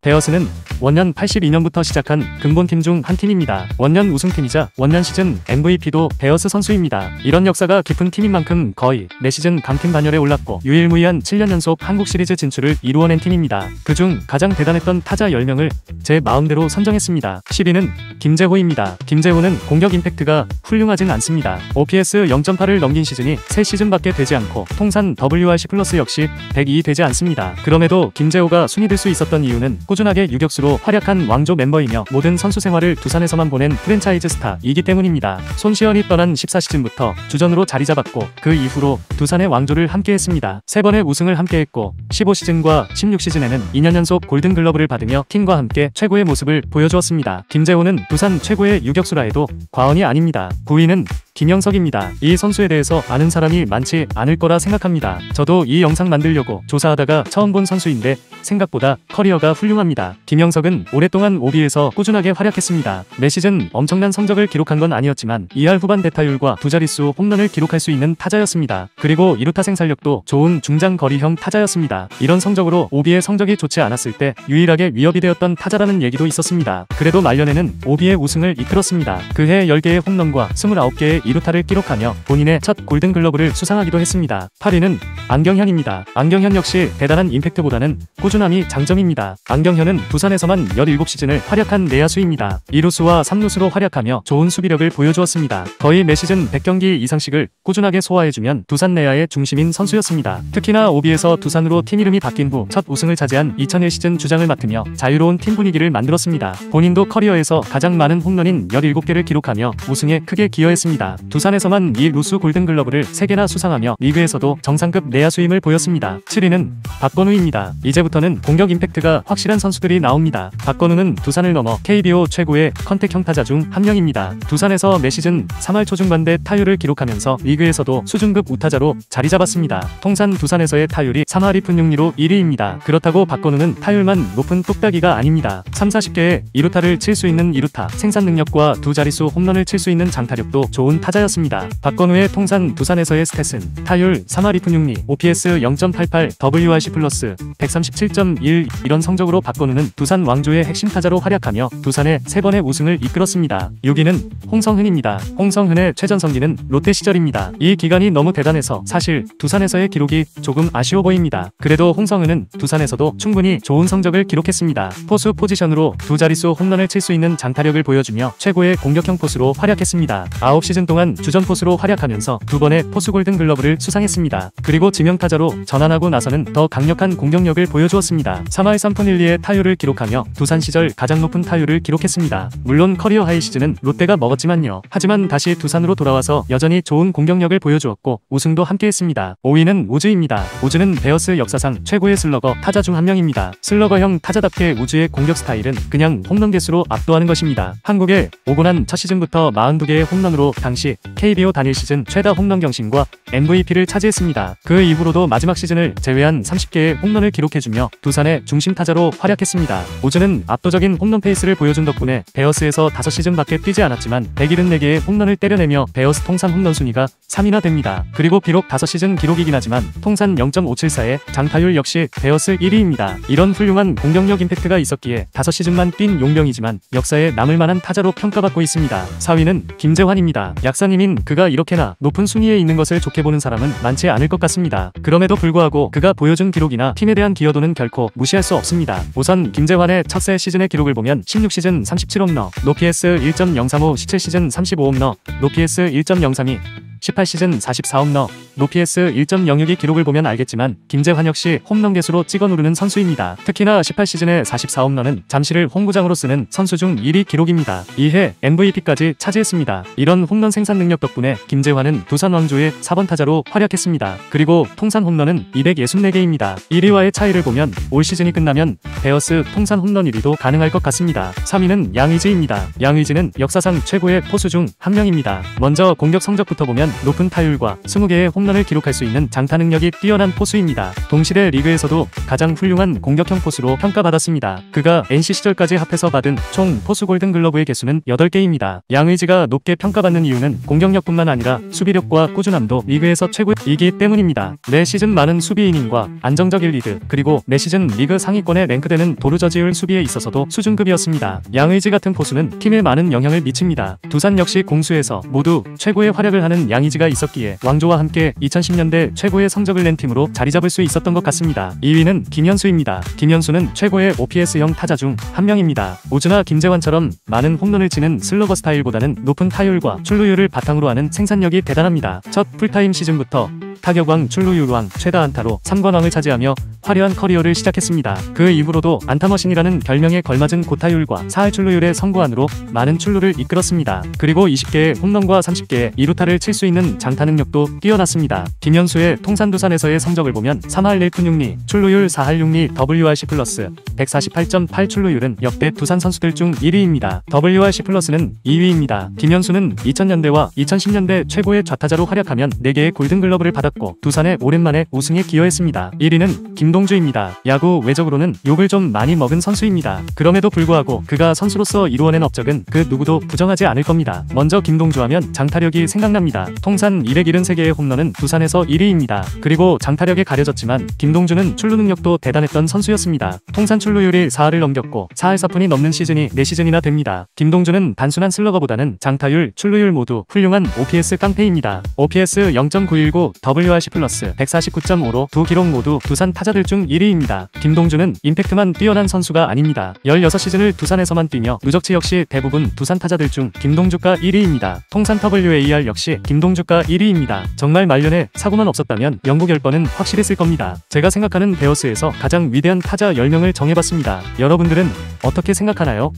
베어스는 원년 82년부터 시작한 근본팀 중 한 팀입니다. 원년 우승팀이자 원년 시즌 MVP도 베어스 선수입니다. 이런 역사가 깊은 팀인 만큼 거의 매시즌 강팀 반열에 올랐고 유일무이한 7년 연속 한국 시리즈 진출을 이루어낸 팀입니다. 그중 가장 대단했던 타자 10명을 제 마음대로 선정했습니다. 10위는 김재호입니다. 김재호는 공격 임팩트가 훌륭하진 않습니다. OPS 0.8을 넘긴 시즌이 3시즌밖에 되지 않고 통산 WRC 플러스 역시 102이 되지 않습니다. 그럼에도 김재호가 순위될 수 있었던 이유는 꾸준하게 유격수로 활약한 왕조 멤버이며 모든 선수 생활을 두산에서만 보낸 프랜차이즈 스타이기 때문입니다. 손시현이 떠난 14시즌부터 주전으로 자리 잡았고 그 이후로 두산의 왕조를 함께했습니다. 3번의 우승을 함께했고 15시즌과 16시즌에는 2년 연속 골든글러브를 받으며 팀과 함께 최고의 모습을 보여주었습니다. 김재호는 두산 최고의 유격수라 해도 과언이 아닙니다. 9위는 김영석입니다. 이 선수에 대해서 아는 사람이 많지 않을 거라 생각합니다. 저도 이 영상 만들려고 조사하다가 처음 본 선수인데 생각보다 커리어가 훌륭합니다. 김영석은 오랫동안 OB에서 꾸준하게 활약했습니다. 매 시즌 엄청난 성적을 기록한 건 아니었지만 2할 후반 대타율과 두 자릿수 홈런을 기록할 수 있는 타자였습니다. 그리고 2루타 생살력도 좋은 중장거리형 타자였습니다. 이런 성적으로 OB의 성적이 좋지 않았을 때 유일하게 위협이 되었던 타자라는 얘기도 있었습니다. 그래도 말년에는 OB의 우승을 이끌었습니다. 그해 10개의 홈런과 29개의 2루타를 기록하며 본인의 첫 골든글러브를 수상하기도 했습니다. 8위는 안경현입니다. 안경현 역시 대단한 임팩트보다는 꾸준함이 장점입니다. 안경현은 두산에서만 17시즌을 활약한 내야수입니다. 2루수와 3루수로 활약하며 좋은 수비력을 보여주었습니다. 거의 매 시즌 100경기 이상씩을 꾸준하게 소화해주면 두산 내야의 중심인 선수였습니다. 특히나 OB에서 두산으로 팀 이름이 바뀐 후 첫 우승을 차지한 2001 시즌 주장을 맡으며 자유로운 팀 분위기를 만들었습니다. 본인도 커리어에서 가장 많은 홈런인 17개를 기록하며 우승에 크게 기여했습니다. 두산에서만 이 루수 골든글러브를 3개나 수상하며 리그에서도 정상급 내야수임을 보였습니다. 7위는 박건우입니다. 이제부터는 공격 임팩트가 확실한 선수들이 나옵니다. 박건우는 두산을 넘어 KBO 최고의 컨택형 타자 중 한 명입니다. 두산에서 매 시즌 3할 초중반대 타율을 기록하면서 리그에서도 수준급 우타자로 자리 잡았습니다. 통산 두산에서의 타율이 3할 2푼 6리로 1위입니다. 그렇다고 박건우는 타율만 높은 뚝딱이가 아닙니다. 30-40개의 2루타를 칠 수 있는 2루타, 생산 능력과 두 자릿수 홈런을 칠 수 있는 장타력도 좋은 타자였습니다. 박건우의 통산 두산에서의 스탯은 타율 3할 2푼 6리, OPS 0.88, WRC 플러스 137.1 이런 성적으로 박건우는 두산 왕조의 핵심 타자로 활약하며 두산의 3번의 우승을 이끌었습니다. 6위는 홍성흔입니다. 홍성흔의 최전성기는 롯데 시절입니다. 이 기간이 너무 대단해서 사실 두산에서의 기록이 조금 아쉬워 보입니다. 그래도 홍성흔은 두산에서도 충분히 좋은 성적을 기록했습니다. 포수 포지션으로 두 자릿수 홈런을 칠 수 있는 장타력을 보여주며 최고의 공격형 포수로 활약했습니다. 9시즌 동안 주전 포수로 활약하면서 2번의 포수 골든글러브를 수상했습니다. 그리고 지명타자로 전환하고 나서는 더 강력한 공격력을 보여주었습니다. 3할 3푼 1리의 타율을 기록하며 두산 시절 가장 높은 타율을 기록했습니다. 물론 커리어 하이 시즌은 롯데가 먹었지만요. 하지만 다시 두산으로 돌아와서 여전히 좋은 공격력을 보여주었고 우승도 함께했습니다. 5위는 우즈입니다. 우즈는 베어스 역사상 최고의 슬러거 타자 중 한 명입니다. 슬러거형 타자답게 우즈의 공격 스타일은 그냥 홈런 개수로 압도하는 것입니다. 한국에 오고 난 첫 시즌부터 42개의 홈런으로 당시 KBO 단일 시즌 최다 홈런 경신과 MVP를 차지했습니다. 그 이후로도 마지막 시즌을 제외한 30개의 홈런을 기록해주며 두산의 중심 타자로 활약했습니다. 우즈는 압도적인 홈런 페이스를 보여준 덕분에 베어스에서 5시즌밖에 뛰지 않았지만 174개의 홈런을 때려내며 베어스 통산 홈런 순위가 3위나 됩니다. 그리고 비록 5시즌 기록이긴 하지만 통산 0.574의 장타율 역시 베어스 1위입니다. 이런 훌륭한 공격력 임팩트가 있었기에 5시즌만 뛴 용병이지만 역사에 남을 만한 타자로 평가받고 있습니다. 4위는 김재환입니다. 약사님인 그가 이렇게나 높은 순위에 있는 것을 좋게 보는 사람은 많지 않을 것 같습니다. 그럼에도 불구하고 그가 보여준 기록이나 팀에 대한 기여도는 결코 무시할 수 없습니다. 우선 김재환의 첫세 시즌의 기록을 보면 16시즌 37홈런, 노PS 1.035, 17시즌 35홈런, 노PS 1.032, 18시즌 44홈런, 노PS 1.06의 기록을 보면 알겠지만 김재환 역시 홈런 개수로 찍어 누르는 선수입니다. 특히나 18시즌의 44홈런은 잠시를 홈구장으로 쓰는 선수 중 1위 기록입니다. 이해 MVP까지 차지했습니다. 이런 홈런 생산 능력 덕분에 김재환은 두산 왕조의 4번 타자로 활약했습니다. 그리고 통산 홈런은 264개입니다. 1위와의 차이를 보면 올 시즌이 끝나면 베어스 통산 홈런 1위도 가능할 것 같습니다. 3위는 양의지입니다. 양의지는 역사상 최고의 포수 중 한 명입니다. 먼저 공격 성적부터 보면 보면 높은 타율과 20개의 홈런을 기록할 수 있는 장타 능력이 뛰어난 포수입니다. 동시대 리그에서도 가장 훌륭한 공격형 포수로 평가받았습니다. 그가 NC 시절까지 합해서 받은 총 포수 골든글러브의 개수는 8개입니다. 양의지가 높게 평가받는 이유는 공격력뿐만 아니라 수비력과 꾸준함도 리그에서 최고이기 때문입니다. 매 시즌 많은 수비 이닝과 안정적 1리드, 그리고 매 시즌 리그 상위권에 랭크되는 도루저지율 수비에 있어서도 수준급이었습니다. 양의지 같은 포수는 팀에 많은 영향을 미칩니다. 두산 역시 공수에서 모두 최고의 활약을 하는 양의지가 있었기에 왕조와 함께 2010년대 최고의 성적을 낸 팀으로 자리 잡을 수 있었던 것 같습니다. 2위는 김현수입니다. 김현수는 최고의 OPS형 타자 중 한 명입니다. 오즈나 김재환처럼 많은 홈런을 치는 슬러거 스타일보다는 높은 타율과 출루율을 바탕으로 하는 생산력이 대단합니다. 첫 풀타임 시즌부터 타격왕, 출루율왕, 최다 안타로 3관왕을 차지하며 화려한 커리어를 시작했습니다. 그 이후로도 안타머신이라는 별명에 걸맞은 고타율과 4할 출루율의 선구안으로 많은 출루를 이끌었습니다. 그리고 20개의 홈런과 30개의 2루타를 칠 수 있는 장타 능력도 뛰어났습니다. 김현수의 통산 두산에서의 성적을 보면 3할 1푼 6리, 출루율 4할 6리, WRC 플러스 148.8 출루율은 역대 두산 선수들 중 1위입니다. WRC 플러스는 2위입니다. 김현수는 2000년대와 2010년대 최고의 좌타자로 활약하면 4개의 골든글러브를 받았고 두산의 오랜만에 우승에 기여했습니다. 1위는 김동주입니다. 야구 외적으로는 욕을 좀 많이 먹은 선수입니다. 그럼에도 불구하고 그가 선수로서 이루어낸 업적은 그 누구도 부정하지 않을 겁니다. 먼저 김동주 하면 장타력이 생각납니다. 통산 273개의 홈런은 두산에서 1위입니다. 그리고 장타력에 가려졌지만 김동주는 출루 능력도 대단했던 선수였습니다. 통산 출루율이 4할을 넘겼고 4할 4푼이 넘는 시즌이 4시즌이나 됩니다. 김동주는 단순한 슬러거보다는 장타율, 출루율 모두 훌륭한 OPS 깡패입니다. OPS 0.919, WRC 플러스 149.5로 두 기록 모두 두산 타자들 중 1위입니다. 김동주는 임팩트만 뛰어난 선수가 아닙니다. 16시즌을 두산에서만 뛰며 누적치 역시 대부분 두산 타자들 중 김동주가 1위입니다. 통산 WAR 역시 김동주가 1위입니다. 정말 말년에 사고만 없었다면 영구 결번은 확실했을 겁니다. 제가 생각하는 베어스에서 가장 위대한 타자 10명을 정해봤습니다. 여러분들은 어떻게 생각하나요?